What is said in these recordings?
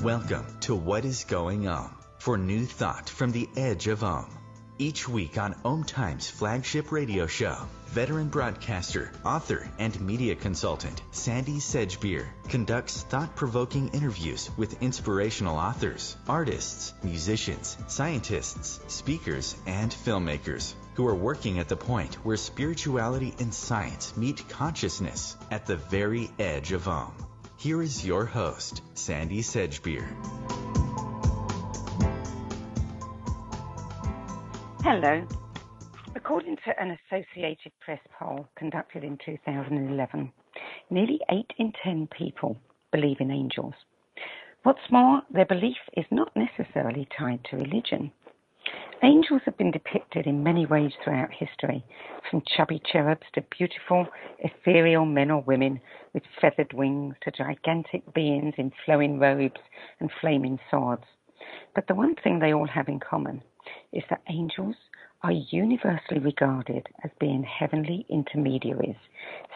Welcome to What is Going On for new thought from the edge of Om. Each week on OMTimes flagship radio show, veteran broadcaster, author, and media consultant Sandy Sedgbeer conducts thought-provoking interviews with inspirational authors, artists, musicians, scientists, speakers, and filmmakers who are working at the point where spirituality and science meet consciousness at the very edge of Om. Here is your host, Sandy Sedgbeer. Hello. According to an Associated Press poll conducted in 2011, nearly 8 in 10 people believe in angels. What's more, their belief is not necessarily tied to religion. Angels have been depicted in many ways throughout history, from chubby cherubs to beautiful, ethereal men or women with feathered wings to gigantic beings in flowing robes and flaming swords. But the one thing they all have in common is that angels are universally regarded as being heavenly intermediaries,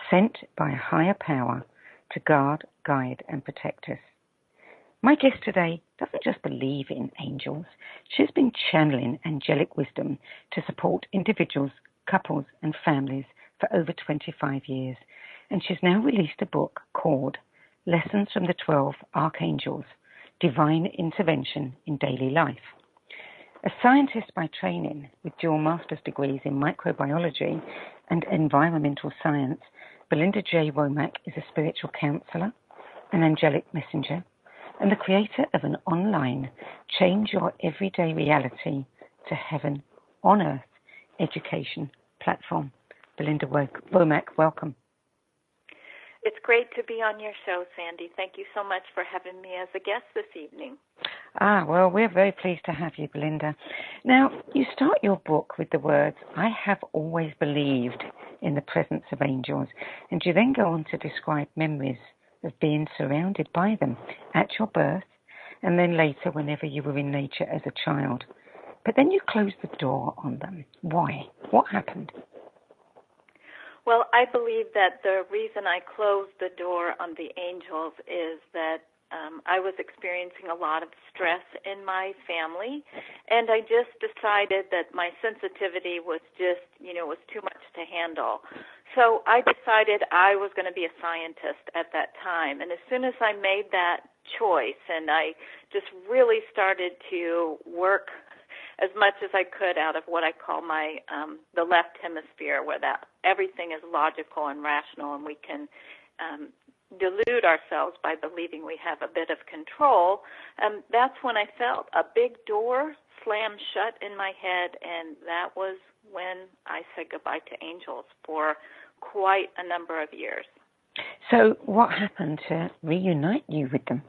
sent by a higher power to guard, guide, and protect us. My guest today doesn't just believe in angels. She's been channeling angelic wisdom to support individuals, couples, and families for over 25 years. And she's now released a book called Lessons from the 12 Archangels, Divine Intervention in Daily Life. A scientist by training with dual master's degrees in microbiology and environmental science, Belinda J. Womack is a spiritual counselor, an angelic messenger, and the creator of an online Change Your Everyday Reality to Heaven on Earth education platform. Belinda Womack, welcome. It's great to be on your show, Sandy. Thank you so much for having me as a guest this evening. Well, we're very pleased to have you, Belinda. Now, you start your book with the words, I have always believed in the presence of angels, and you then go on to describe memories of being surrounded by them at your birth, and then later whenever you were in nature as a child. But then you closed the door on them. Why? What happened? Well, I believe that the reason I closed the door on the angels is that I was experiencing a lot of stress in my family, and I just decided that my sensitivity was just, was too much to handle. So I decided I was going to be a scientist at that time, and as soon as I made that choice and I just really started to work as much as I could out of what I call my the left hemisphere, where that everything is logical and rational, and we can delude ourselves by believing we have a bit of control. That's when I felt a big door slam shut in my head, and that was when I said goodbye to angels for quite a number of years. So what happened to reunite you with them?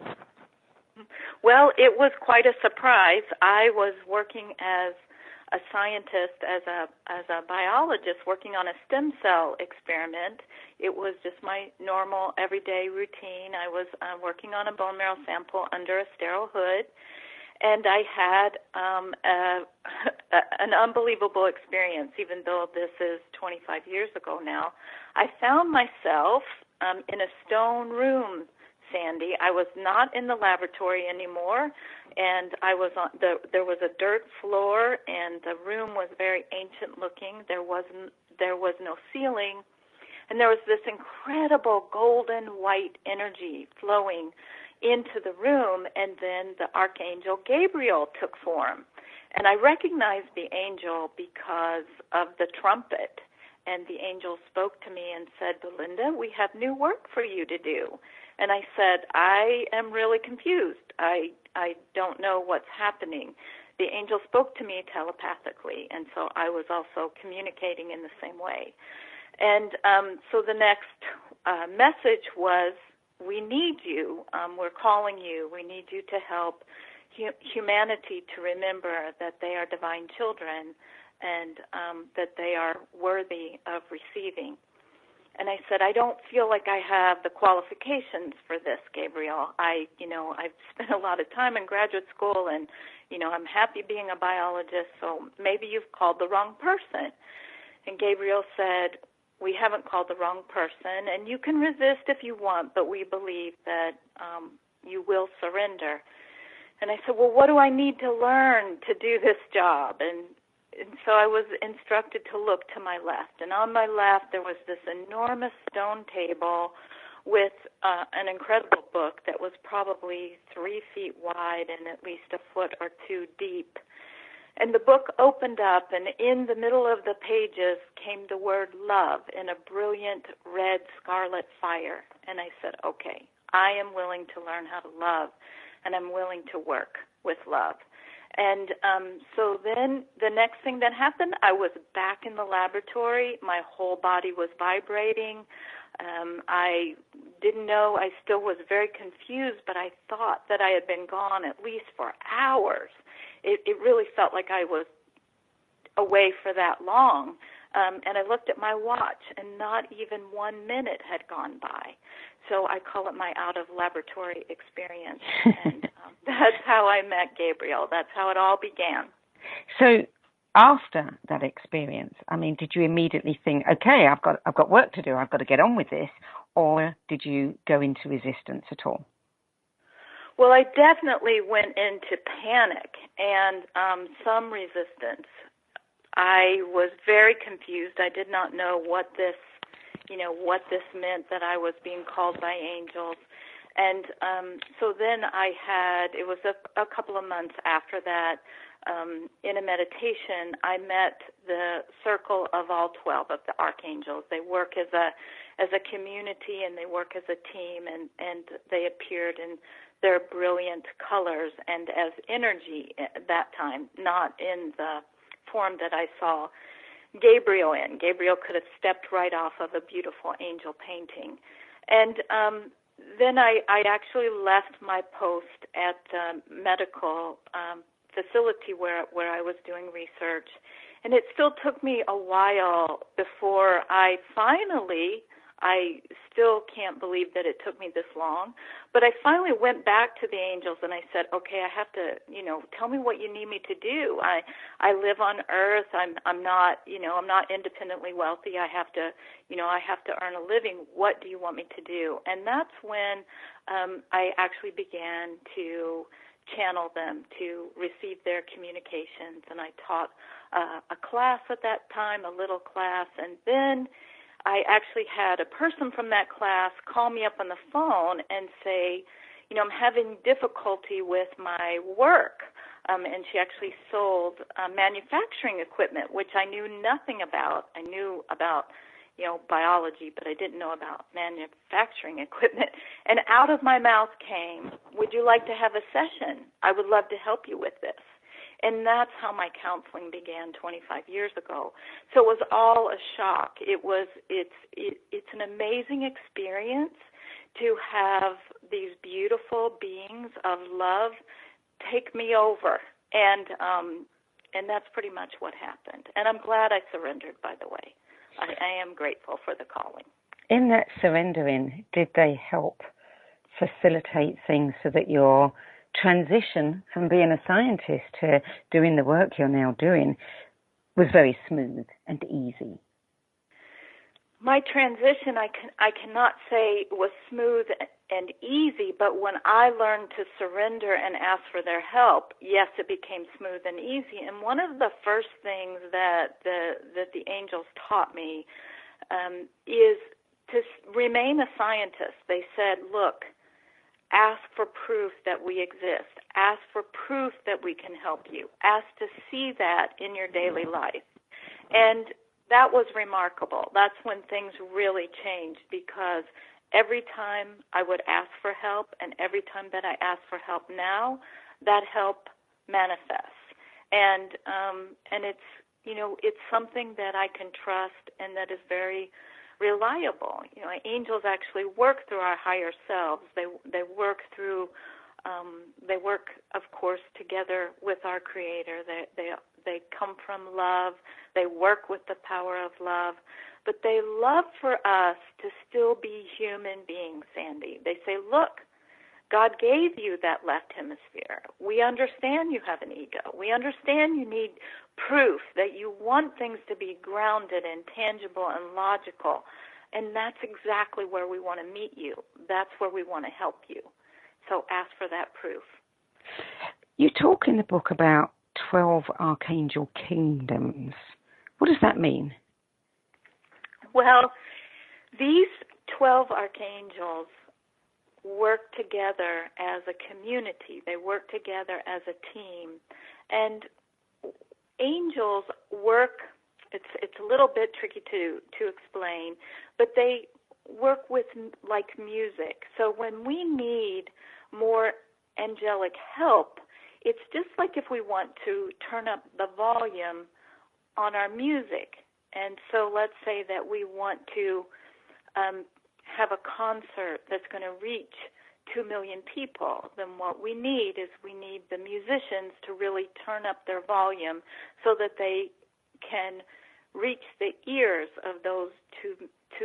Well, it was quite a surprise. I was working as a scientist, as a biologist, working on a stem cell experiment. It was just my normal everyday routine. I was working on a bone marrow sample under a sterile hood, and I had an unbelievable experience, even though this is 25 years ago now. I found myself in a stone room, Sandy. I was not in the laboratory anymore, and I was on there was a dirt floor, and the room was very ancient looking. There was no ceiling, and there was this incredible golden white energy flowing into the room, and then the Archangel Gabriel took form. And I recognized the angel because of the trumpet, and the angel spoke to me and said, Belinda, we have new work for you to do. And I said, I am really confused. I don't know what's happening. The angel spoke to me telepathically, and so I was also communicating in the same way. And so the next message was, we need you. We're calling you. We need you to help humanity to remember that they are divine children and that they are worthy of receiving. And I said, I don't feel like I have the qualifications for this, Gabriel. I've spent a lot of time in graduate school, and, I'm happy being a biologist, so maybe you've called the wrong person. And Gabriel said, we haven't called the wrong person, and you can resist if you want, but we believe that you will surrender. I said, well, what do I need to learn to do this job? And so I was instructed to look to my left. And on my left, there was this enormous stone table with an incredible book that was probably 3 feet wide and at least a foot or two deep. And the book opened up, and in the middle of the pages came the word love in a brilliant red scarlet fire. And I said, okay, I am willing to learn how to love, and I'm willing to work with love. And so then the next thing that happened, I was back in the laboratory. My whole body was vibrating. I didn't know. I still was very confused, but I thought that I had been gone at least for hours. It really felt like I was away for that long. And I looked at my watch, and not even 1 minute had gone by. So I call it my out-of-laboratory experience. And that's how I met Gabriel. That's how it all began. So after that experience, I mean, did you immediately think, okay, I've got work to do, I've got to get on with this, or did you go into resistance at all? Well, I definitely went into panic and some resistance. I was very confused. I did not know what this meant, that I was being called by angels. And so then it was a couple of months after that, in a meditation, I met the circle of all 12 of the Archangels. They work as a community, and they work as a team, and they appeared in their brilliant colors and as energy at that time, not in the form that I saw Gabriel in. Gabriel could have stepped right off of a beautiful angel painting. And then I actually left my post at the medical facility where I was doing research. And it still took me a while before I still can't believe that it took me this long, but I finally went back to the angels and I said, okay, I have to, tell me what you need me to do. I live on earth. I'm not independently wealthy. I have to earn a living. What do you want me to do? And that's when I actually began to channel them, to receive their communications. And I taught a class at that time, a little class, and then I actually had a person from that class call me up on the phone and say, I'm having difficulty with my work. And she actually sold manufacturing equipment, which I knew nothing about. I knew about, biology, but I didn't know about manufacturing equipment. And out of my mouth came, would you like to have a session? I would love to help you with this. And that's how my counseling began 25 years ago. So it was all a shock. It's an amazing experience to have these beautiful beings of love take me over. And that's pretty much what happened. And I'm glad I surrendered, by the way. I am grateful for the calling. In that surrendering, did they help facilitate things so that your transition from being a scientist to doing the work you're now doing was very smooth and easy? My transition, I cannot say was smooth and easy, but when I learned to surrender and ask for their help, yes, it became smooth and easy. And one of the first things that the angels taught me is to remain a scientist. They said, look, ask for proof that we exist. Ask for proof that we can help you. Ask to see that in your daily life. And that was remarkable. That's when things really changed, because every time I would ask for help and every time that I ask for help now, that help manifests. And it's something that I can trust and that is very reliable. Angels actually work through our higher selves. They work through. They work, of course, together with our Creator. They come from love. They work with the power of love. But they love for us to still be human beings, Sandy. They say, look, God gave you that left hemisphere. We understand you have an ego. We understand you need proof, that you want things to be grounded and tangible and logical. And that's exactly where we want to meet you. That's where we want to help you. So ask for that proof. You talk in the book about 12 archangel kingdoms. What does that mean? Well, these 12 archangels work together as a community. They work together as a team. And angels work, it's a little bit tricky to explain, but they work with like music. So when we need more angelic help, it's just like if we want to turn up the volume on our music. And so let's say that we want to have a concert that's going to reach 2 million people, then what we need is we need the musicians to really turn up their volume so that they can reach the ears of those 2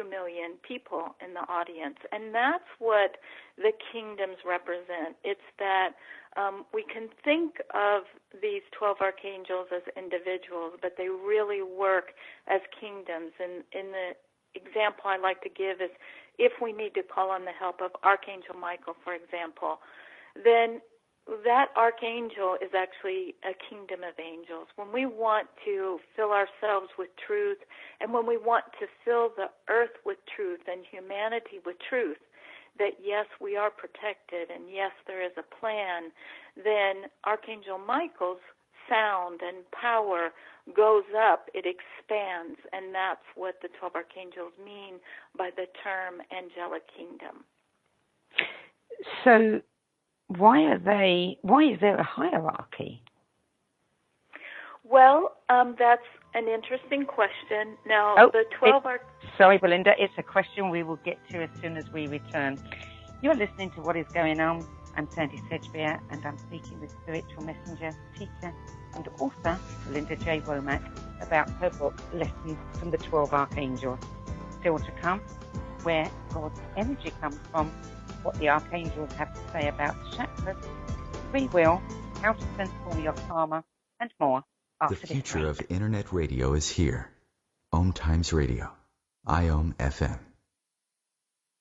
million people in the audience. And that's what the kingdoms represent. It's that we can think of these 12 archangels as individuals, but they really work as kingdoms. And in the example I like to give is if we need to call on the help of Archangel Michael, for example, then that archangel is actually a kingdom of angels. When we want to fill ourselves with truth, and when we want to fill the earth with truth and humanity with truth, that yes, we are protected and yes, there is a plan, then Archangel Michael's sound and power goes up, it expands, and that's what the 12 archangels mean by the term angelic kingdom. So why is there a hierarchy? Well, that's an interesting question. Now, the 12 Sorry, Belinda, it's a question we will get to as soon as we return. You're listening to What is Going On. I'm Sandy Sedgbeer, and I'm speaking with spiritual messenger, teacher, and author Belinda J. Womack about her book, Lessons from the 12 Archangels. Still to come, where God's energy comes from, what the archangels have to say about chakras, free will, how to transform your karma, and more. The future of Internet radio is here. OMTimes Radio. IOM FM.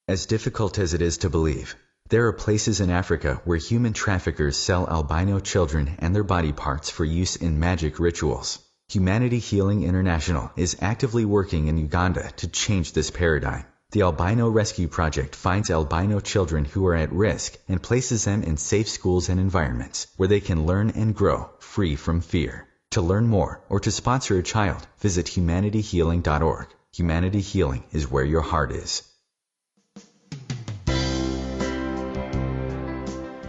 As difficult as it is to believe, there are places in Africa where human traffickers sell albino children and their body parts for use in magic rituals. Humanity Healing International is actively working in Uganda to change this paradigm. The Albino Rescue Project finds albino children who are at risk and places them in safe schools and environments where they can learn and grow free from fear. To learn more or to sponsor a child, visit humanityhealing.org. Humanity Healing is where your heart is.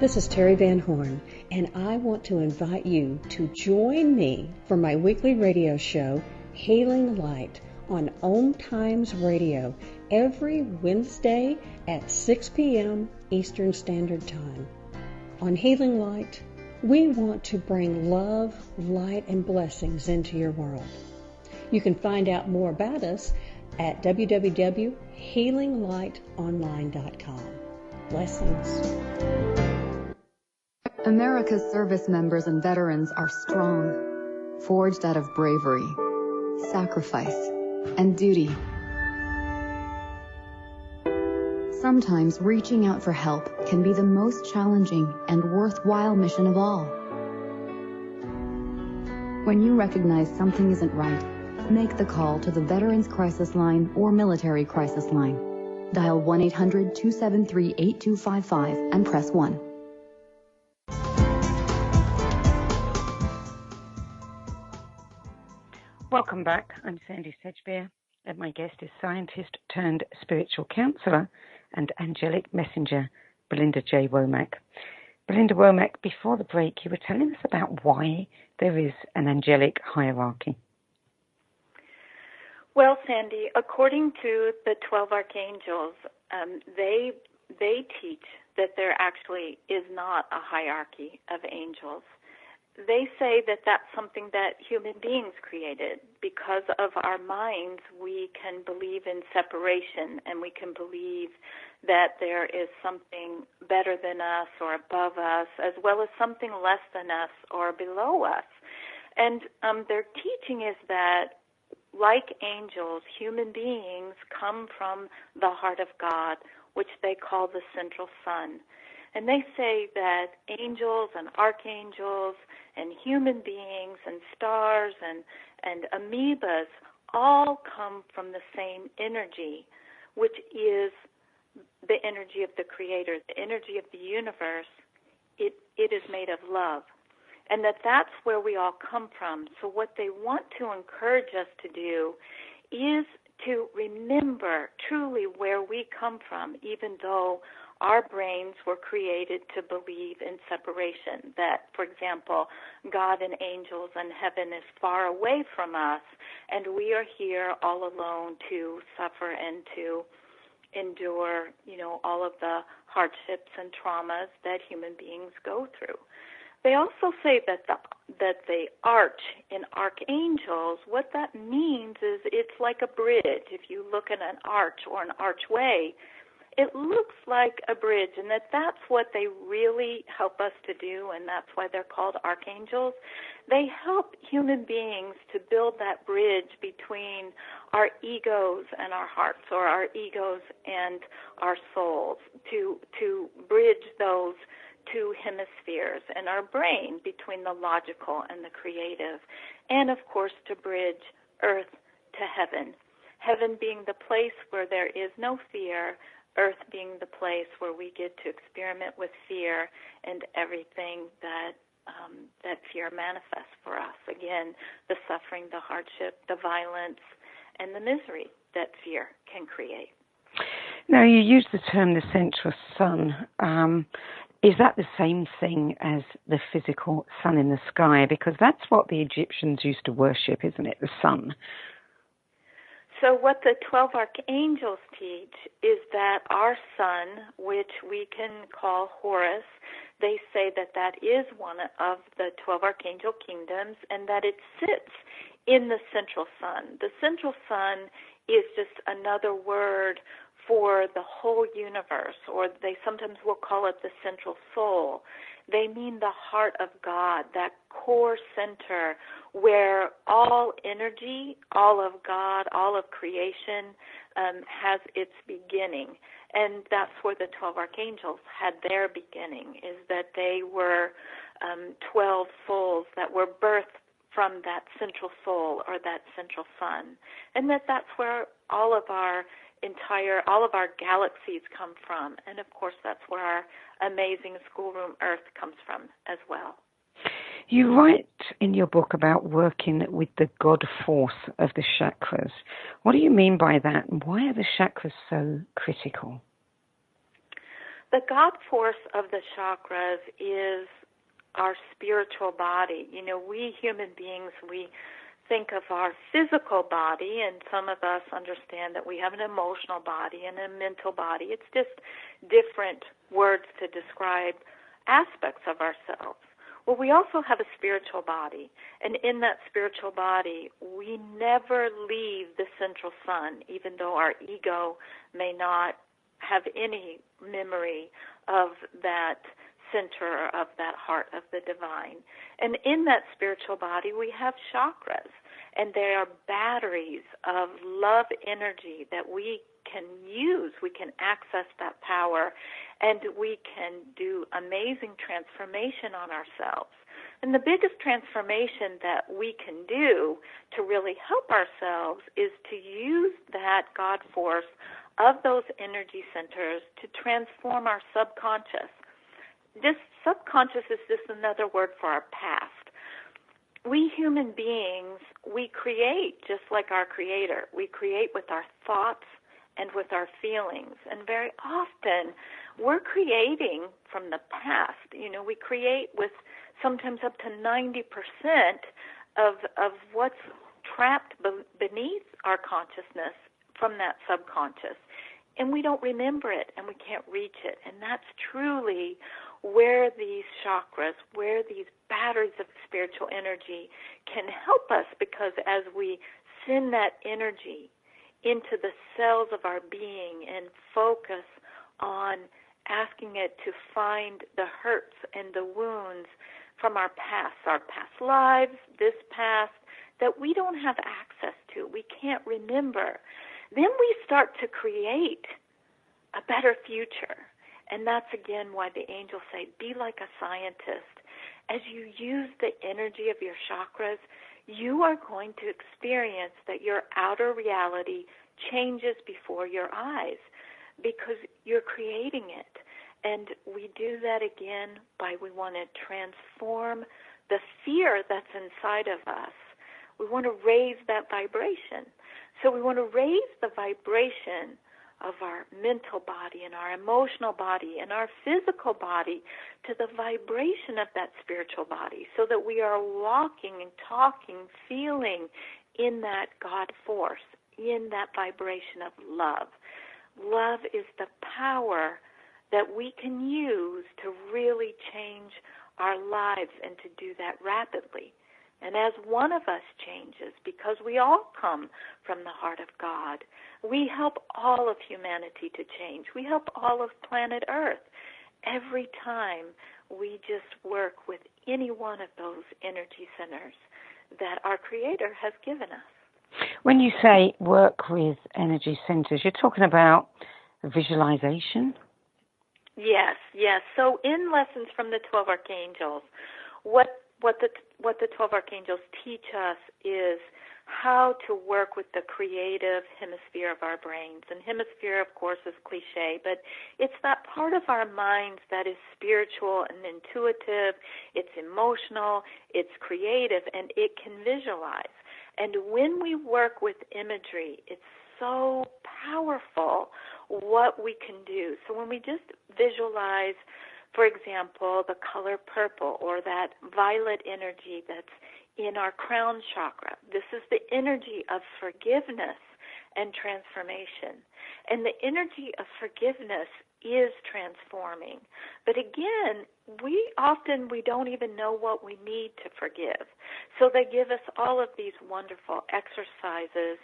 This is Terry Van Horn, and I want to invite you to join me for my weekly radio show, Hailing Light, on OMTimes Radio, every Wednesday at 6 p.m. Eastern Standard Time. On Hailing Light, we want to bring love, light, and blessings into your world. You can find out more about us at www.healinglightonline.com. Blessings. America's service members and veterans are strong, forged out of bravery, sacrifice, and duty. Sometimes reaching out for help can be the most challenging and worthwhile mission of all. When you recognize something isn't right, make the call to the Veterans Crisis Line or Military Crisis Line. Dial 1-800-273-8255 and press 1. Welcome back. I'm Sandy Sedgbeer, and my guest is scientist turned spiritual counselor and angelic messenger, Belinda J. Womack. Belinda Womack, before the break, you were telling us about why there is an angelic hierarchy. Well, Sandy, according to the 12 archangels, they teach that there actually is not a hierarchy of angels. They say that that's something that human beings created. Because of our minds, we can believe in separation, and we can believe that there is something better than us or above us, as well as something less than us or below us. And their teaching is that, like angels, human beings come from the heart of God, which they call the central sun. And they say that angels and archangels and human beings and stars and amoebas all come from the same energy, which is the energy of the Creator, the energy of the universe. It is made of love. And that's where we all come from. So what they want to encourage us to do is to remember truly where we come from, even though our brains were created to believe in separation, that, for example, God and angels and heaven is far away from us, and we are here all alone to suffer and to endure, all of the hardships and traumas that human beings go through. They also say that the arch in archangels, what that means is it's like a bridge. If you look at an arch or an archway, it looks like a bridge, and that's what they really help us to do, and that's why they're called archangels. They help human beings to build that bridge between our egos and our hearts, or our egos and our souls, to bridge those two hemispheres in our brain between the logical and the creative, and of course to bridge earth to heaven. Heaven being the place where there is no fear, earth being the place where we get to experiment with fear and everything that fear manifests for us. Again, the suffering, the hardship, the violence, and the misery that fear can create. Now, you use the term the central sun. Is that the same thing as the physical sun in the sky? Because that's what the Egyptians used to worship, isn't it, the sun? So what the 12 archangels teach is that our sun, which we can call Horus, they say that is one of the 12 archangel kingdoms, and that it sits in the central sun. The central sun is just another word for the whole universe, or they sometimes will call it the central soul. They mean the heart of God, that core center where all energy, all of God, all of creation has its beginning. And that's where the 12 archangels had their beginning, is that they were 12 souls that were birthed from that central soul or that central sun. And that's where all of our galaxies come from. And of course, that's where our amazing schoolroom Earth comes from as well. You write in your book about working with the God force of the chakras. What do you mean by that, and why are the chakras so critical? The God force of the chakras is our spiritual body. We human beings, we think of our physical body, and some of us understand that we have an emotional body and a mental body. It's just different words to describe aspects of ourselves. Well, we also have a spiritual body, and in that spiritual body, we never leave the central sun, even though our ego may not have any memory of that center, of that heart of the divine. And in that spiritual body, we have chakras, and they are batteries of love energy that we can use. We can access that power, and we can do amazing transformation on ourselves. And the biggest transformation that we can do to really help ourselves is to use that God force of those energy centers to transform our subconscious. This subconscious is just another word for our past. We human beings, we create just like our Creator. We create with our thoughts and with our feelings. And very often, we're creating from the past. We create with sometimes up to 90% of what's trapped beneath our consciousness from that subconscious. And we don't remember it, and we can't reach it. And that's truly where these chakras, where these batteries of spiritual energy can help us, because as we send that energy into the cells of our being and focus on asking it to find the hurts and the wounds from our past lives, this past, that we don't have access to, we can't remember, then we start to create a better future. And that's, again, why the angels say, be like a scientist. As you use the energy of your chakras, you are going to experience that your outer reality changes before your eyes because you're creating it. And we do that, again, by we want to transform the fear that's inside of us. We want to raise that vibration. So we want to raise the vibration of our mental body and our emotional body and our physical body to the vibration of that spiritual body so that we are walking and talking, feeling in that God force, in that vibration of love. Love is the power that we can use to really change our lives and to do that rapidly. And as one of us changes, because we all come from the heart of God, we help all of humanity to change. We help all of planet Earth. Every time we just work with any one of those energy centers that our Creator has given us. When you say work with energy centers, you're talking about visualization? Yes. So in Lessons from the 12 Archangels, what the 12 Archangels teach us is how to work with the creative hemisphere of our brains. And hemisphere, of course, is cliche, but it's that part of our minds that is spiritual and intuitive, it's emotional, it's creative, and it can visualize. And when we work with imagery, it's so powerful what we can do. So when we just visualize, for example, the color purple or that violet energy that's in our crown chakra, this is the energy of forgiveness and transformation. And the energy of forgiveness is transforming. But again, we don't even know what we need to forgive. So they give us all of these wonderful exercises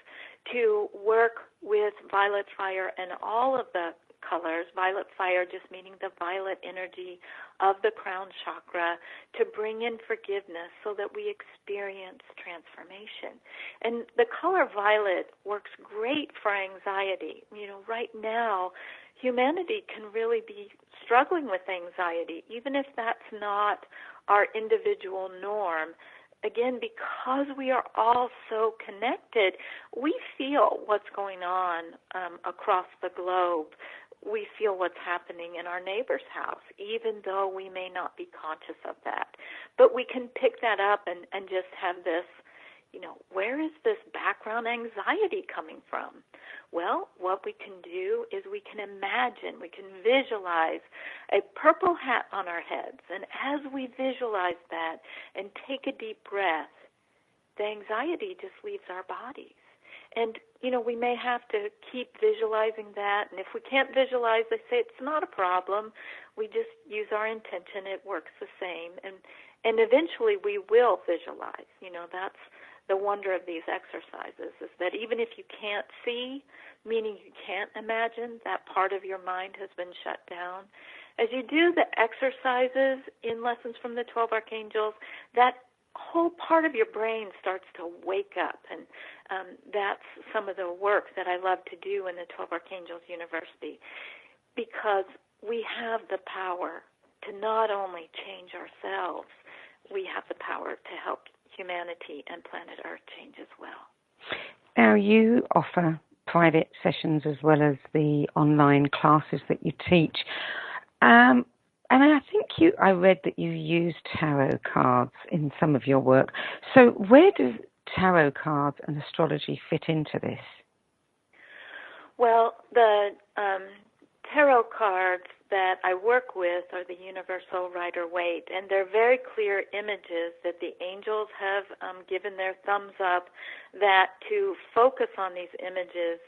to work with violet fire and all of the colors, violet fire just meaning the violet energy of the crown chakra, to bring in forgiveness so that we experience transformation. And the color violet works great for anxiety. Right now, humanity can really be struggling with anxiety, even if that's not our individual norm. Again, because we are all so connected, we feel what's going on across the globe. We feel what's happening in our neighbor's house, even though we may not be conscious of that. But we can pick that up and just have this, where is this background anxiety coming from? Well, what we can do is we can imagine, we can visualize a purple hat on our heads. And as we visualize that and take a deep breath, the anxiety just leaves our bodies. And, we may have to keep visualizing that. And if we can't visualize, they say it's not a problem. We just use our intention. It works the same. And eventually we will visualize. That's the wonder of these exercises, is that even if you can't see, meaning you can't imagine, that part of your mind has been shut down. As you do the exercises in Lessons from the 12 Archangels, that whole part of your brain starts to wake up, and that's some of the work that I love to do in the 12 Archangels University, because we have the power to not only change ourselves, we have the power to help humanity and planet Earth change as well. Now, you offer private sessions as well as the online classes that you teach. And I think I read that you use tarot cards in some of your work. So where do tarot cards and astrology fit into this? Well, the tarot cards that I work with are the Universal Rider-Waite, and they're very clear images that the angels have given their thumbs up that to focus on these images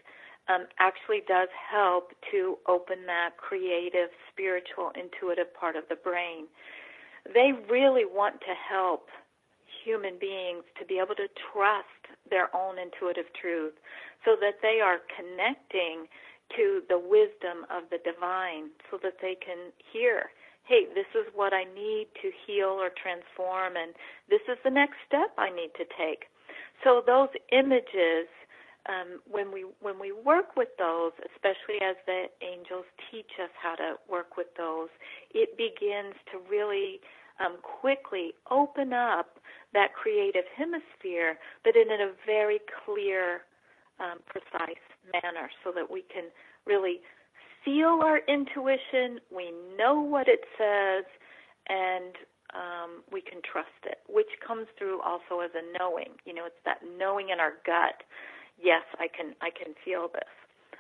actually does help to open that creative, spiritual, intuitive part of the brain. They really want to help human beings to be able to trust their own intuitive truth so that they are connecting to the wisdom of the divine so that they can hear, hey, this is what I need to heal or transform, and this is the next step I need to take. So those images when we work with those, especially as the angels teach us how to work with those, it begins to really quickly open up that creative hemisphere, but in a very clear, precise manner, so that we can really feel our intuition, we know what it says, and we can trust it, which comes through also as a knowing. It's that knowing in our gut. Yes, I can feel this.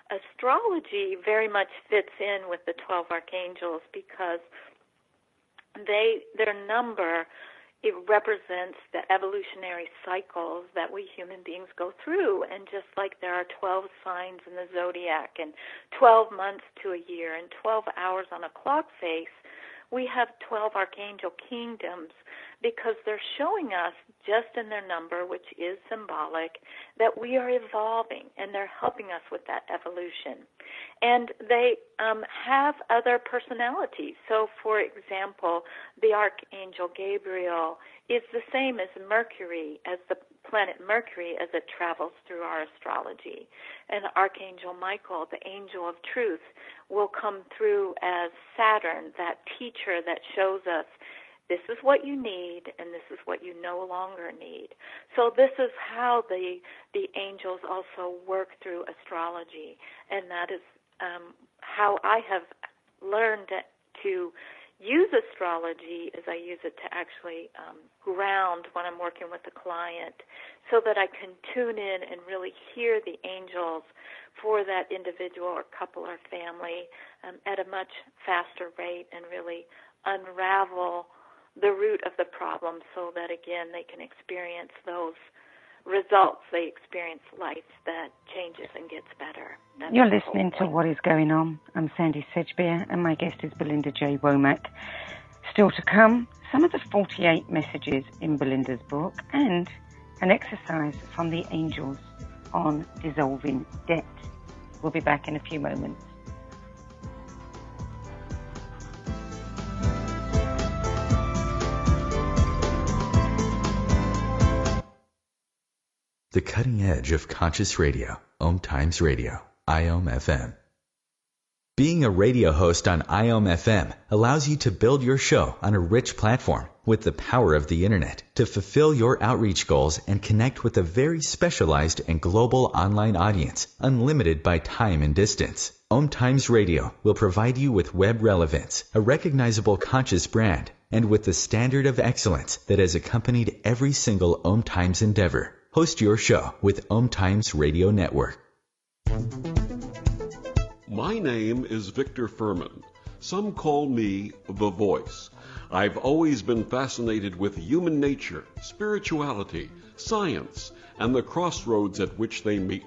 Astrology very much fits in with the 12 archangels because their number, it represents the evolutionary cycles that we human beings go through. And just like there are 12 signs in the zodiac and 12 months to a year and 12 hours on a clock face, we have 12 archangel kingdoms because they're showing us, just in their number, which is symbolic, that we are evolving, and they're helping us with that evolution. And they have other personalities. So, for example, the Archangel Gabriel is the same as Mercury, as the planet Mercury, as it travels through our astrology. And Archangel Michael, the angel of truth, will come through as Saturn, that teacher that shows us this is what you need and this is what you no longer need. So this is how the angels also work through astrology, and that is how I have learned to use astrology, as I use it to actually ground when I'm working with a client, so that I can tune in and really hear the angels for that individual or couple or family at a much faster rate, and really unravel the root of the problem, so that, again, they can experience those results. They experience life that changes and gets better. That's You're listening to What Is Going On. I'm Sandy Sedgbeer, and my guest is Belinda J. Womack. Still to come, some of the 48 messages in Belinda's book, and an exercise from the angels on dissolving debt. We'll be back in a few moments. The cutting edge of conscious radio, OMTimes Radio, IOM-FM. Being a radio host on IOM-FM allows you to build your show on a rich platform with the power of the internet to fulfill your outreach goals and connect with a very specialized and global online audience, unlimited by time and distance. OMTimes Radio will provide you with web relevance, a recognizable conscious brand, and with the standard of excellence that has accompanied every single OMTimes endeavor. Host your show with OMTimes Radio Network. My name is Victor Furman. Some call me The Voice. I've always been fascinated with human nature, spirituality, science, and the crossroads at which they meet.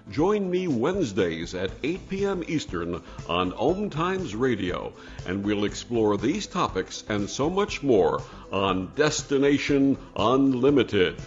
Join me Wednesdays at 8 p.m. Eastern on OMTimes Radio, and we'll explore these topics and so much more on Destination Unlimited.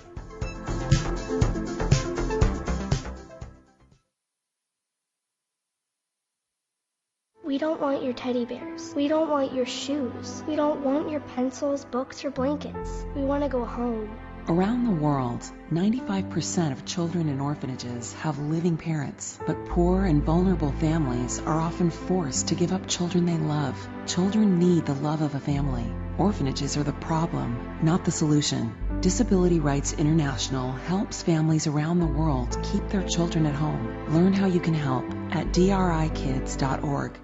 We don't want your teddy bears. We don't want your shoes. We don't want your pencils, books, or blankets. We want to go home. Around the world, 95% of children in orphanages have living parents, but poor and vulnerable families are often forced to give up children they love. Children need the love of a family. Orphanages are the problem, not the solution. Disability Rights International helps families around the world keep their children at home. Learn how you can help at drikids.org.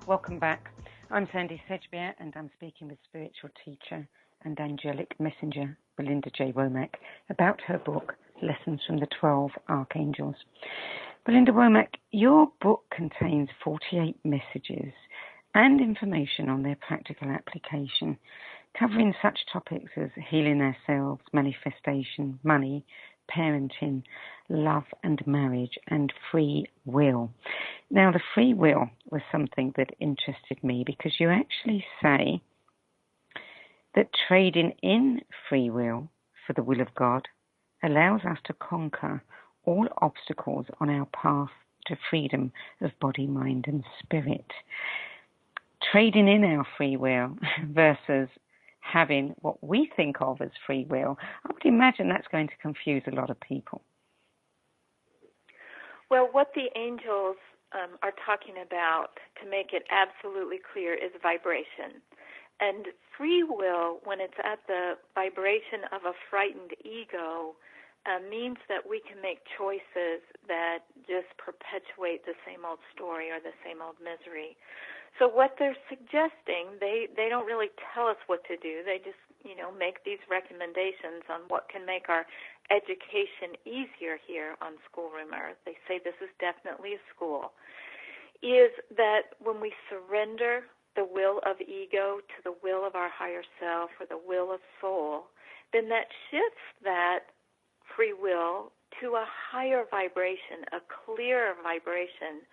Welcome back. I'm Sandy Sedgbeer, and I'm speaking with spiritual teacher and angelic messenger Belinda J. Womack about her book, Lessons from the 12 Archangels. Belinda Womack, your book contains 48 messages and information on their practical application, covering such topics as healing ourselves, manifestation, money, parenting, love and marriage, and free will. Now, the free will was something that interested me because you actually say that trading in free will for the will of God allows us to conquer all obstacles on our path to freedom of body, mind, and spirit. trading in our free will versus having what we think of as free will, I would imagine that's going to confuse a lot of people. Well, what the angels are talking about, to make it absolutely clear, is vibration. And free will, when it's at the vibration of a frightened ego, means that we can make choices that just perpetuate the same old story or the same old misery. So what they're suggesting, they don't really tell us what to do. They just, make these recommendations on what can make our education easier here on Schoolroom Earth. They say this is definitely a school. Is that when we surrender the will of ego to the will of our higher self or the will of soul, then that shifts that free will to a higher vibration, a clearer vibration,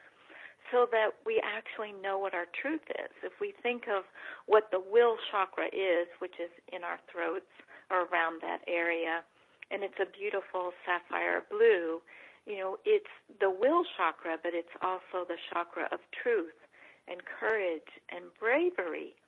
so that we actually know what our truth is. If we think of what the will chakra is, which is in our throats or around that area, and it's a beautiful sapphire blue, it's the will chakra, but it's also the chakra of truth and courage and bravery.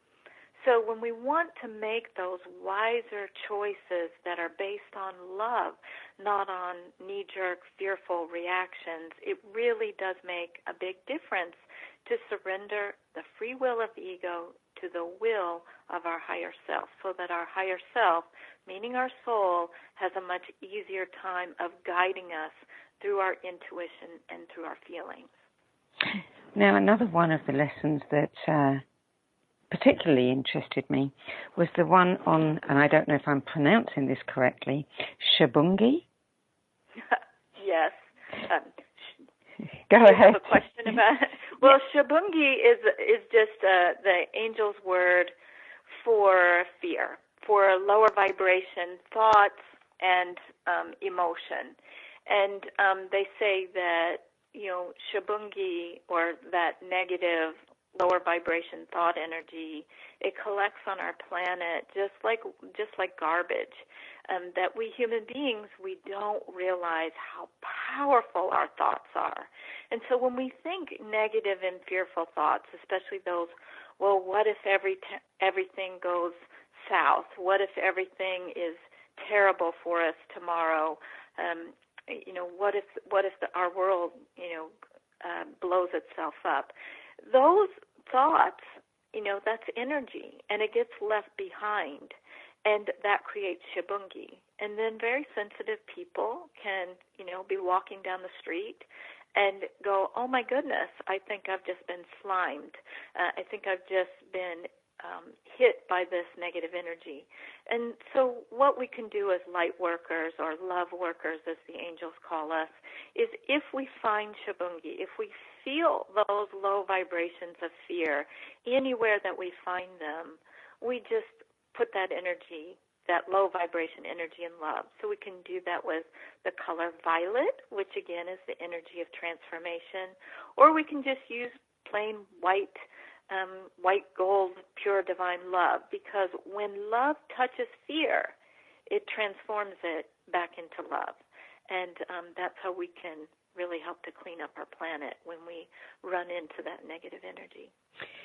So when we want to make those wiser choices that are based on love, not on knee-jerk, fearful reactions, it really does make a big difference to surrender the free will of the ego to the will of our higher self, so that our higher self, meaning our soul, has a much easier time of guiding us through our intuition and through our feelings. Now, another one of the lessons that particularly interested me was the one on, and I don't know if I'm pronouncing this correctly, Shabungi? Yes. Go ahead. You have a question about it? Well, Shabungi is just the angel's word for fear, for lower vibration thoughts and emotion. And they say that, Shabungi, or that negative lower vibration thought energy, it collects on our planet just like garbage. That we human beings, we don't realize how powerful our thoughts are. And so when we think negative and fearful thoughts, especially those, well, what if everything goes south? What if everything is terrible for us tomorrow? What if our world, blows itself up? Those thoughts, that's energy, and it gets left behind, and that creates Shabungi. And then very sensitive people can, be walking down the street and go, oh my goodness, I think I've just been slimed. I think I've just been hit by this negative energy. And so what we can do as light workers, or love workers as the angels call us, is if we find Shabungi, if we feel those low vibrations of fear anywhere that we find them, we just put that energy, that low vibration energy, in love. So we can do that with the color violet, which again is the energy of transformation, or we can just use plain white gold, pure divine love, because when love touches fear, it transforms it back into love. And that's how we can really help to clean up our planet when we run into that negative energy.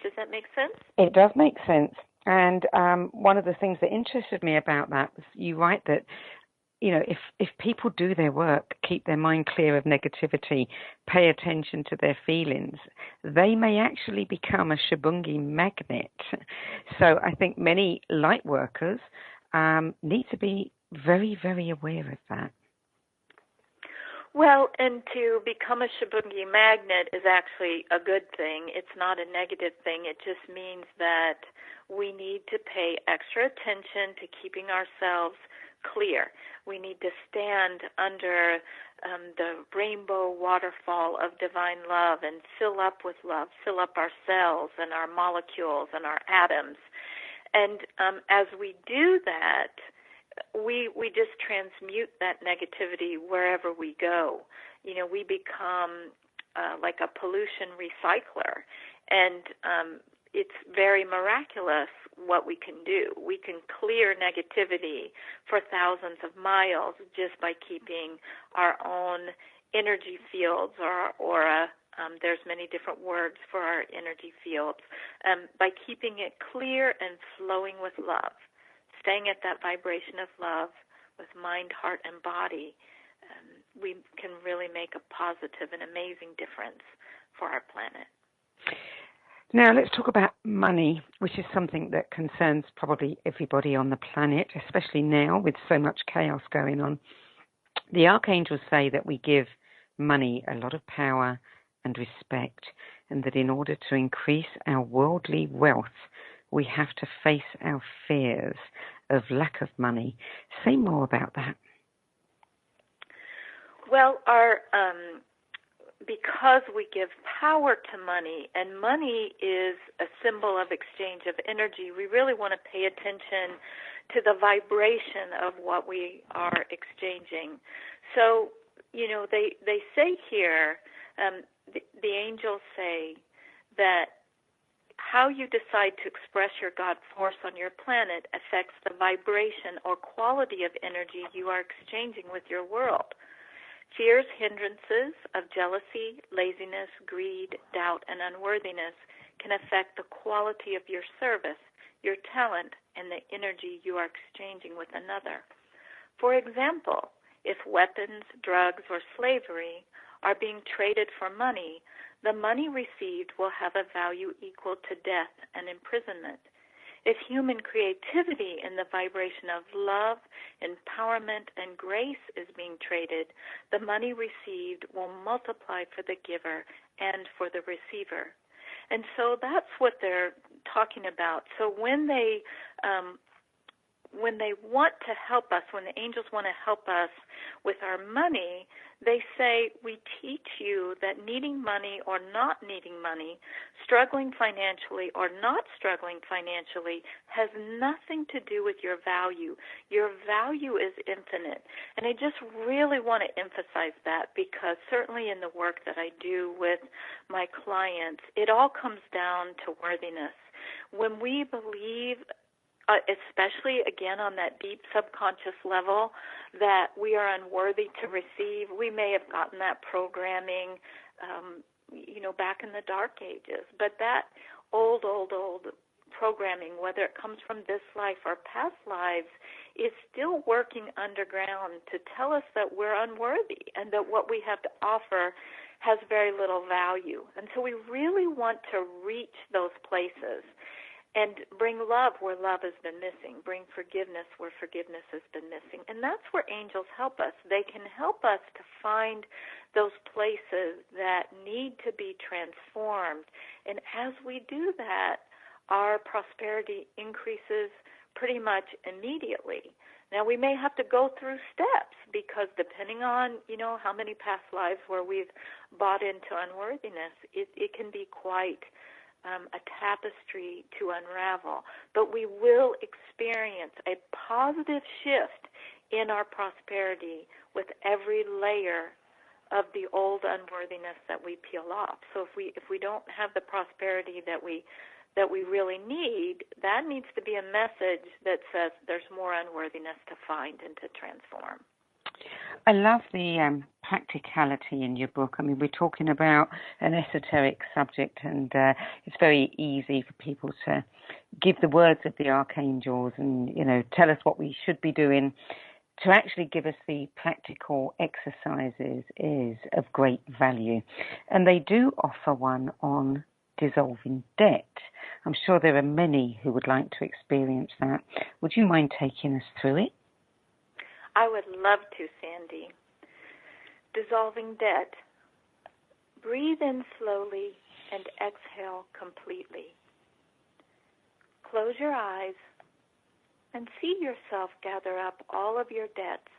Does that make sense? It does make sense. And one of the things that interested me about that was you write that, if people do their work, keep their mind clear of negativity, pay attention to their feelings, they may actually become a Shabungi magnet. So I think many light workers need to be very, very aware of that. Well, and to become a Shabungi magnet is actually a good thing. It's not a negative thing. It just means that we need to pay extra attention to keeping ourselves clear. We need to stand under the rainbow waterfall of divine love and fill up with love, fill up our cells and our molecules and our atoms. And as we do that, we just transmute that negativity wherever we go. We become like a pollution recycler, and it's very miraculous what we can do. We can clear negativity for thousands of miles just by keeping our own energy fields or a There's many different words for our energy fields. By keeping it clear and flowing with love, staying at that vibration of love with mind, heart, and body, we can really make a positive and amazing difference for our planet. Now let's talk about money, which is something that concerns probably everybody on the planet, especially now with so much chaos going on. The Archangels say that we give money a lot of power and respect, and that in order to increase our worldly wealth, we have to face our fears of lack of money. Say more about that. Well, because we give power to money, and money is a symbol of exchange of energy, we really want to pay attention to the vibration of what we are exchanging. So, they say here, the angels say that how you decide to express your God force on your planet affects the vibration or quality of energy you are exchanging with your world. Fears, hindrances of jealousy, laziness, greed, doubt, and unworthiness can affect the quality of your service, your talent, and the energy you are exchanging with another. For example, if weapons, drugs, or slavery are being traded for money, the money received will have a value equal to death and imprisonment. If human creativity in the vibration of love, empowerment, and grace is being traded, the money received will multiply for the giver and for the receiver. And so that's what they're talking about. So when they want to help us, when the angels want to help us with our money, they say, we teach you that needing money or not needing money, struggling financially or not struggling financially, has nothing to do with your value. Your value is infinite. And I just really want to emphasize that, because certainly in the work that I do with my clients, it all comes down to worthiness. When we believe, especially, again, on that deep subconscious level, that we are unworthy to receive. We may have gotten that programming, back in the dark ages. But that old programming, whether it comes from this life or past lives, is still working underground to tell us that we're unworthy and that what we have to offer has very little value. And so we really want to reach those places and bring love where love has been missing, bring forgiveness where forgiveness has been missing. And that's where angels help us. They can help us to find those places that need to be transformed. And as we do that, our prosperity increases pretty much immediately. Now, we may have to go through steps, because depending on, how many past lives where we've bought into unworthiness, it can be quite a tapestry to unravel. But we will experience a positive shift in our prosperity with every layer of the old unworthiness that we peel off. So if we don't have the prosperity that we really need, that needs to be a message that says there's more unworthiness to find and to transform. I love the practicality in your book. I mean, we're talking about an esoteric subject, and it's very easy for people to give the words of the archangels and, tell us what we should be doing. To actually give us the practical exercises is of great value. And they do offer one on dissolving debt. I'm sure there are many who would like to experience that. Would you mind taking us through it? I would love to, Sandy. Dissolving debt. Breathe in slowly and exhale completely. Close your eyes and see yourself gather up all of your debts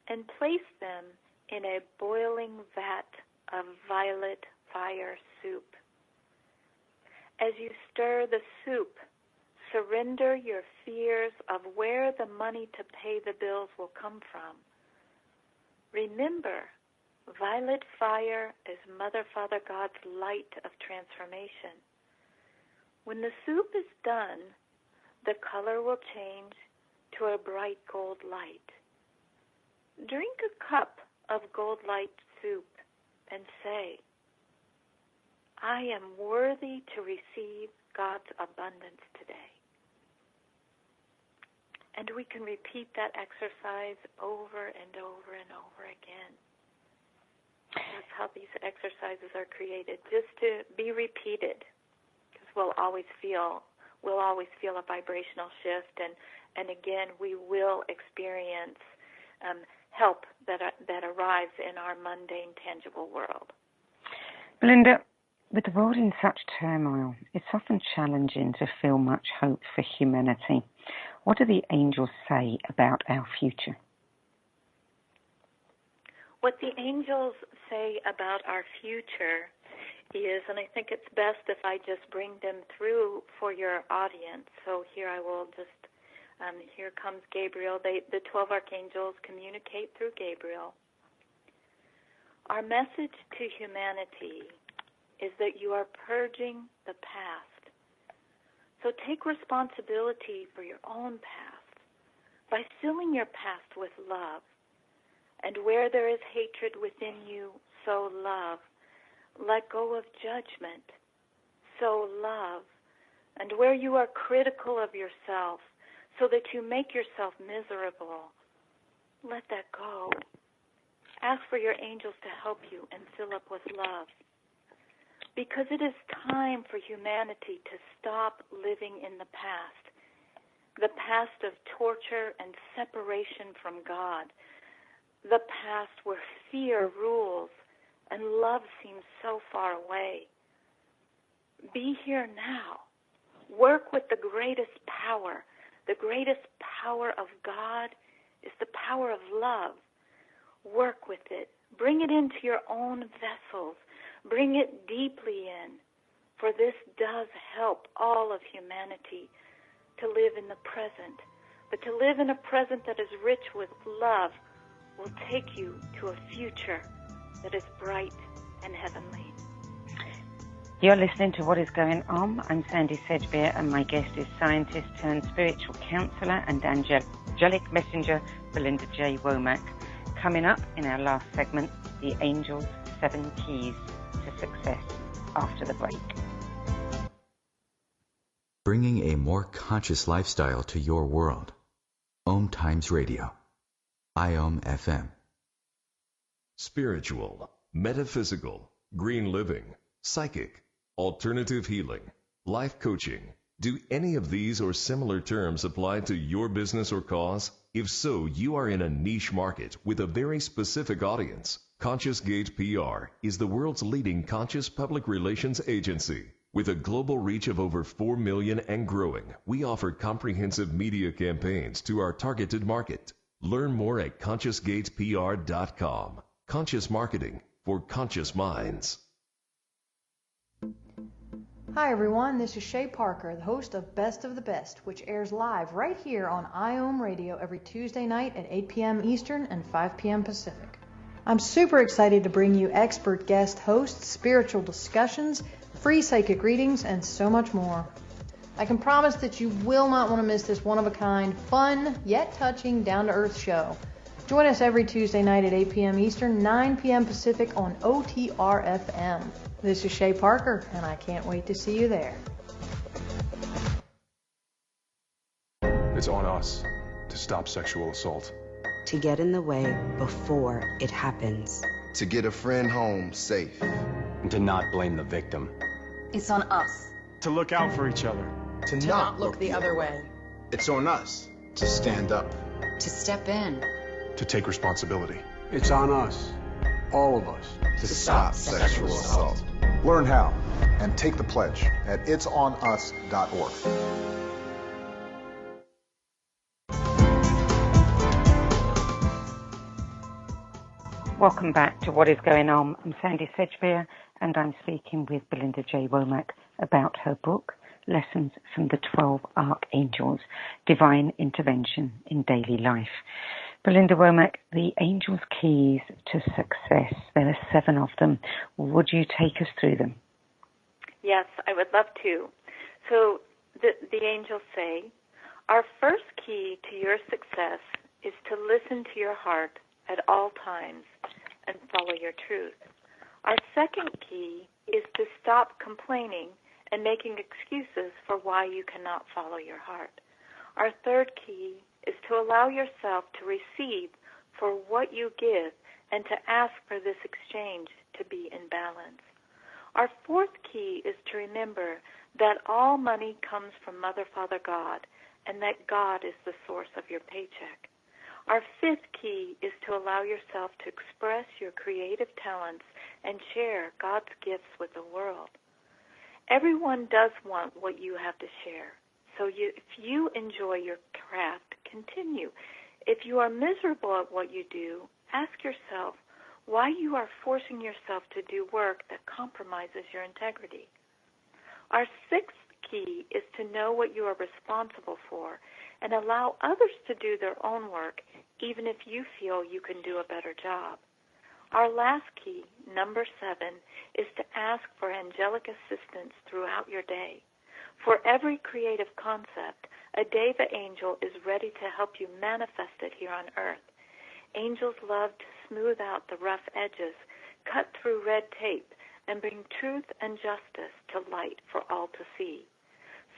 and place them in a boiling vat of violet fire soup. As you stir the soup, surrender your fears of where the money to pay the bills will come from. Remember, violet fire is Mother, Father, God's light of transformation. When the soup is done, the color will change to a bright gold light. Drink a cup of gold light soup and say, I am worthy to receive God's abundance today. And we can repeat that exercise over and over and over again. That's how these exercises are created, just to be repeated, because we'll always feel a vibrational shift, and again, we will experience help that arrives in our mundane, tangible world. Belinda, with the world in such turmoil, it's often challenging to feel much hope for humanity. What do the angels say about our future? What the angels say about our future is, and I think it's best if I just bring them through for your audience. So here I will just, here comes Gabriel. The 12 archangels communicate through Gabriel. Our message to humanity is that you are purging the past. So take responsibility for your own past by filling your past with love. And where there is hatred within you, sow love. Let go of judgment, sow love. And where you are critical of yourself so that you make yourself miserable, let that go. Ask for your angels to help you and fill up with love. Because it is time for humanity to stop living in the past of torture and separation from God, the past where fear rules and love seems so far away. Be here now. Work with the greatest power. The greatest power of God is the power of love. Work with it. Bring it into your own vessels. Bring it deeply in, for this does help all of humanity to live in the present. But to live in a present that is rich with love will take you to a future that is bright and heavenly. You're listening to What is Going On. I'm Sandy Sedgbeer, and my guest is scientist turned spiritual counselor and angelic messenger Belinda J. Womack. Coming up in our last segment, the Angels' 7 Keys to Success after the break. Bringing a more conscious lifestyle to your world. OMTimes Radio. IOM FM. Spiritual, metaphysical, green living, psychic, alternative healing, life coaching. Do any of these or similar terms apply to your business or cause? If so, you are in a niche market with a very specific audience. Conscious Gate PR is the world's leading conscious public relations agency. With a global reach of over 4 million and growing, we offer comprehensive media campaigns to our targeted market. Learn more at ConsciousGatePR.com. Conscious marketing for conscious minds. Hi everyone, this is Shay Parker, the host of Best of the Best, which airs live right here on IOM Radio every Tuesday night at 8 p.m. Eastern and 5 p.m. Pacific. I'm super excited to bring you expert guest hosts, spiritual discussions, free psychic readings, and so much more. I can promise that you will not want to miss this one-of-a-kind, fun, yet touching, down-to-earth show. Join us every Tuesday night at 8 p.m. Eastern, 9 p.m. Pacific on OTR-FM. This is Shay Parker, and I can't wait to see you there. It's on us to stop sexual assault. To get in the way before it happens. To get a friend home safe. And to not blame the victim. It's on us. To look out for each other. To not look the other way. It's on us to stand up. To step in. To take responsibility. It's on us, all of us, to stop sexual assault. Learn how and take the pledge at itsonus.org. Welcome back to What is Going On. I'm Sandy Sedgbeer, and I'm speaking with Belinda J. Womack about her book, Lessons from the 12 Archangels, Divine Intervention in Daily Life. Belinda Womack, the Angels' Keys to Success, there are 7 of them. Would you take us through them? Yes, I would love to. So the angels say, our first key to your success is to listen to your heart at all times and follow your truth. Our second key is to stop complaining and making excuses for why you cannot follow your heart. Our third key is to allow yourself to receive for what you give and to ask for this exchange to be in balance. Our fourth key is to remember that all money comes from Mother, Father, God, and that God is the source of your paycheck. Our fifth key is to allow yourself to express your creative talents and share God's gifts with the world. Everyone does want what you have to share. So if you enjoy your craft, continue. If you are miserable at what you do, ask yourself why you are forcing yourself to do work that compromises your integrity. Our sixth key is to know what you are responsible for and allow others to do their own work, even if you feel you can do a better job. Our last key, number 7, is to ask for angelic assistance throughout your day. For every creative concept, a Deva angel is ready to help you manifest it here on earth. Angels love to smooth out the rough edges, cut through red tape, and bring truth and justice to light for all to see.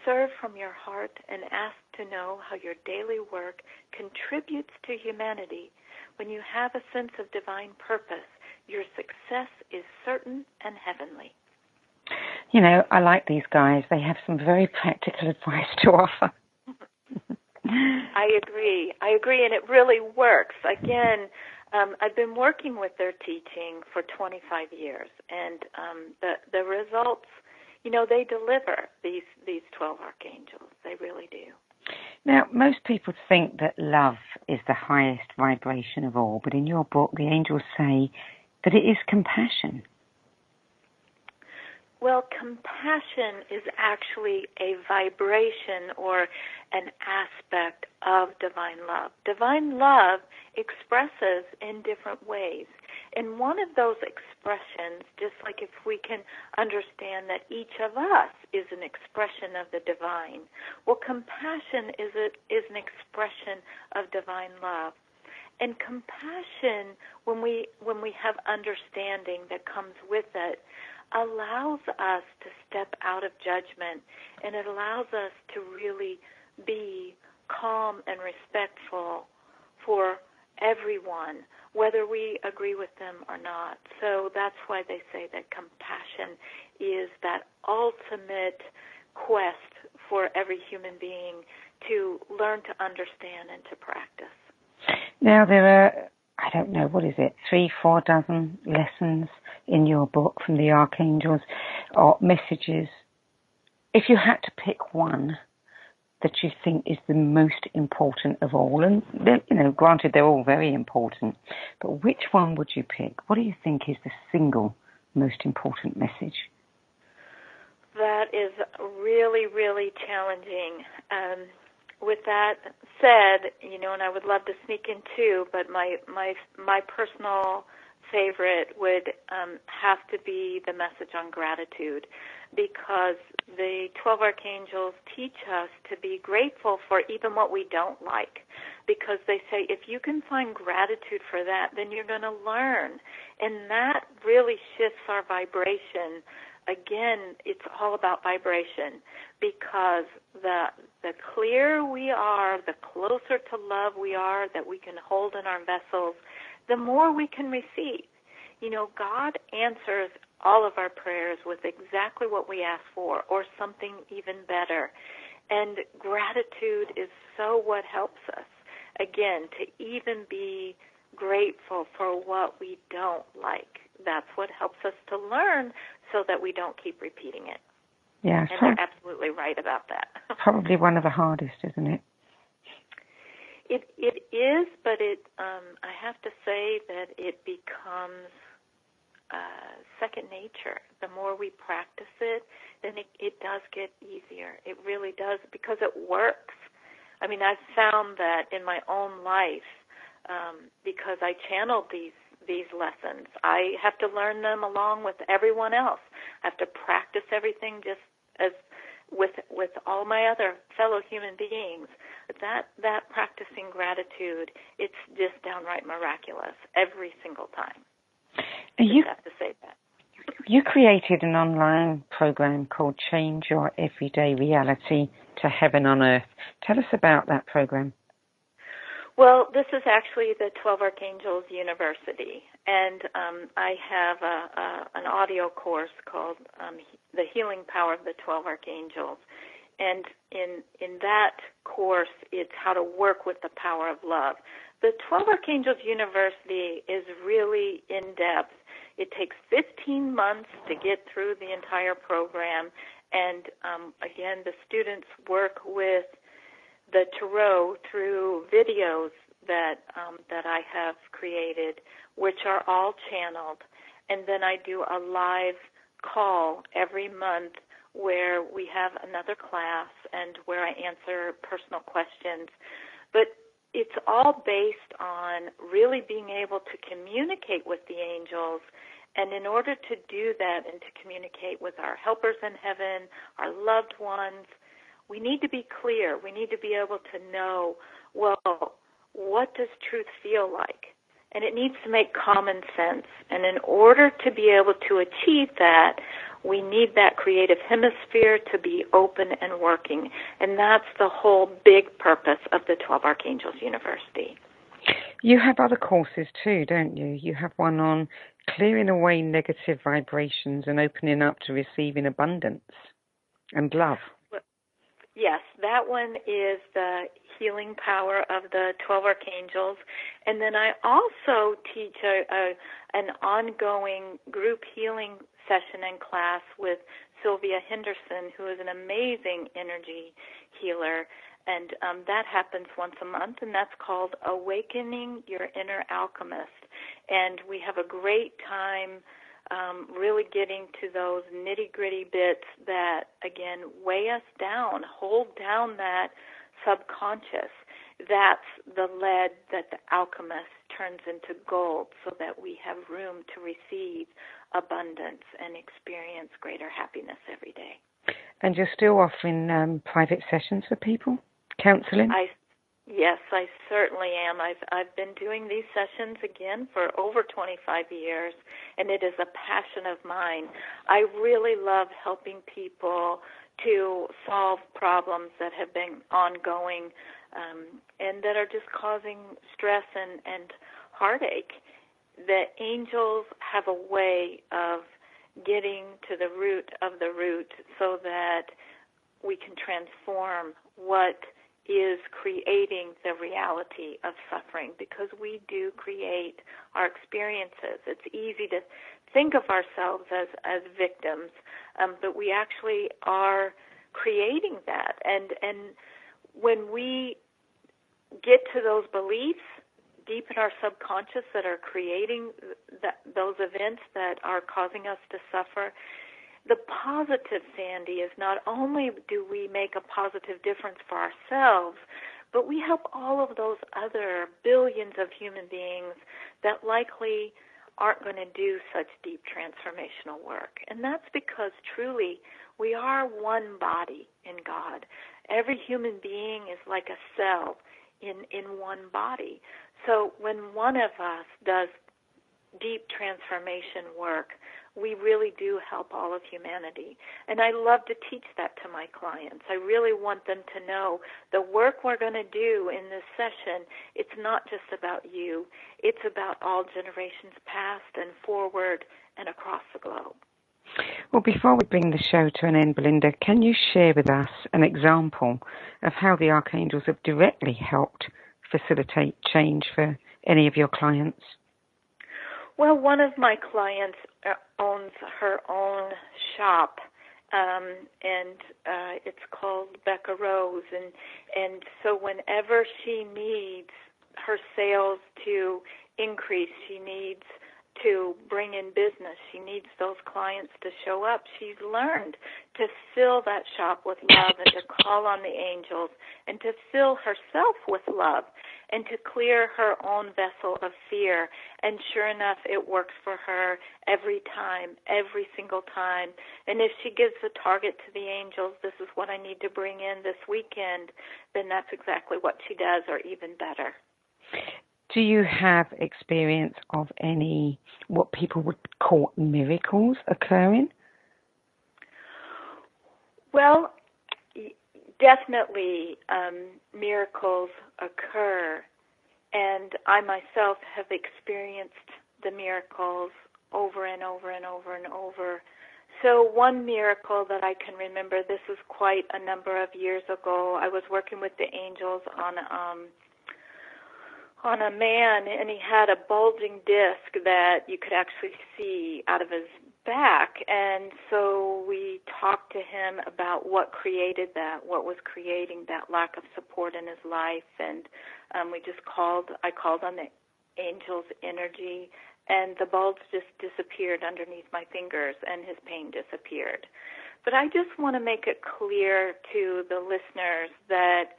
Serve from your heart and ask to know how your daily work contributes to humanity. When you have a sense of divine purpose, your success is certain and heavenly. You know, I like these guys. They have some very practical advice to offer. I agree, and it really works. Again, I've been working with their teaching for 25 years, and the results, you know, they deliver these 12 archangels. They really do. Now, most people think that love is the highest vibration of all, but in your book, the angels say that it is compassion. Well, compassion is actually a vibration or an aspect of divine love. Divine love expresses in different ways. And one of those expressions, just like if we can understand that each of us is an expression of the divine, well, compassion is an expression of divine love. And compassion, when we have understanding that comes with it, allows us to step out of judgment, and it allows us to really be calm and respectful for everyone, whether we agree with them or not. So that's why they say that compassion is that ultimate quest for every human being to learn to understand and to practice. Now, there are, I don't know, 3-4 dozen lessons in your book from the archangels or messages. If you had to pick one that you think is the most important of all, and granted they're all very important, but which one would you pick? What do you think is the single most important message? That is really, really challenging. With that said, and I would love to sneak in two, but my personal favorite would have to be the message on gratitude, because the 12 archangels teach us to be grateful for even what we don't like, because they say if you can find gratitude for that, then you're going to learn, and that really shifts our vibration. Again, it's all about vibration, because the clearer we are, the closer to love we are that we can hold in our vessels, the more we can receive. God answers all of our prayers with exactly what we ask for, or something even better. And gratitude is so what helps us, again, to even be grateful for what we don't like. That's what helps us to learn so that we don't keep repeating it. Yeah, and they're absolutely right about that. Probably one of the hardest, isn't it? It is, but I have to say that it becomes second nature. The more we practice it, then it does get easier. It really does, because it works. I mean, I've found that in my own life, because I channeled these lessons. I have to learn them along with everyone else. I have to practice everything just as with all my other fellow human beings. That practicing gratitude, it's just downright miraculous every single time. I just have to say that. You created an online program called Change Your Everyday Reality to Heaven on Earth. Tell us about that program. Well, this is actually the 12 Archangels University, and I have an audio course called The Healing Power of the 12 Archangels. And in that course, it's how to work with the power of love. The 12 Archangels University is really in-depth. It takes 15 months to get through the entire program, and again, the students work with the tarot through videos that I have created, which are all channeled, and then I do a live call every month where we have another class and where I answer personal questions. But it's all based on really being able to communicate with the angels. And in order to do that and to communicate with our helpers in heaven, our loved ones, we need to be clear. We need to be able to know, well, what does truth feel like? And it needs to make common sense. And in order to be able to achieve that, we need that creative hemisphere to be open and working. And that's the whole big purpose of the 12 Archangels University. You have other courses too, don't you? You have one on clearing away negative vibrations and opening up to receiving abundance and love. Yes, that one is the healing power of the 12 Archangels. And then I also teach an ongoing group healing session and class with Sylvia Henderson, who is an amazing energy healer. And that happens once a month, and that's called Awakening Your Inner Alchemist. And we have a great time really getting to those nitty-gritty bits that, again, weigh us down, hold down that subconscious. That's the lead that the alchemist turns into gold so that we have room to receive abundance and experience greater happiness every day. And you're still offering private sessions for people, counseling? Yes, I certainly am. I've been doing these sessions again for over 25 years, and it is a passion of mine. I really love helping people to solve problems that have been ongoing and that are just causing stress and heartache. The angels have a way of getting to the root of the root so that we can transform what is creating the reality of suffering, because we do create our experiences. It's easy to think of ourselves as victims, but we actually are creating that. And when we get to those beliefs deep in our subconscious that are creating those events that are causing us to suffer, the positive, Sandy, is not only do we make a positive difference for ourselves, but we help all of those other billions of human beings that likely aren't going to do such deep transformational work. And that's because truly we are one body in God. Every human being is like a cell in one body. So when one of us does deep transformation work, we really do help all of humanity. And I love to teach that to my clients. I really want them to know the work we're going to do in this session, it's not just about you. It's about all generations past and forward and across the globe. Well, before we bring the show to an end, Belinda, can you share with us an example of how the Archangels have directly helped facilitate change for any of your clients? Well, one of my clients owns her own shop, and it's called Becca Rose, and so whenever she needs her sales to increase, she needs to bring in business, she needs those clients to show up. She's learned to fill that shop with love and to call on the angels and to fill herself with love and to clear her own vessel of fear. And sure enough, it works for her every time, every single time. And if she gives the target to the angels, this is what I need to bring in this weekend, then that's exactly what she does, or even better. Do you have experience of any, what people would call miracles occurring? Well, definitely miracles occur, and I myself have experienced the miracles over and over and over and over. So one miracle that I can remember, this was quite a number of years ago. I was working with the angels on a man, and he had a bulging disc that you could actually see out of his back. And so we talked to him about what created that, what was creating that lack of support in his life. And I called on the angel's energy, and the bulge just disappeared underneath my fingers, and his pain disappeared. But I just want to make it clear to the listeners that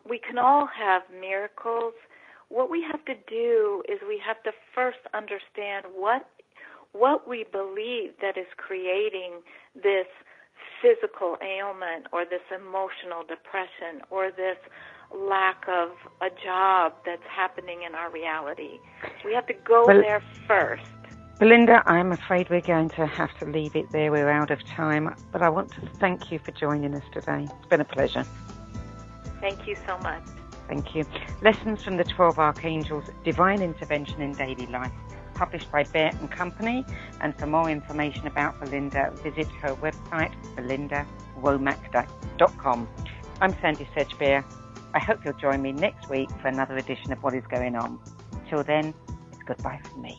we can all have miracles. What we have to do is we have to first understand what we believe that is creating this physical ailment or this emotional depression or this lack of a job that's happening in our reality. We have to go there first. Belinda, I'm afraid we're going to have to leave it there. We're out of time. But I want to thank you for joining us today. It's been a pleasure. Thank you so much. Thank you. Lessons from the 12 Archangels, Divine Intervention in Daily Life, published by Bear & Company. And for more information about Belinda, visit her website, belindawomack.com. I'm Sandy Sedgbeer. I hope you'll join me next week for another edition of What is Going On. Till then, it's goodbye from me.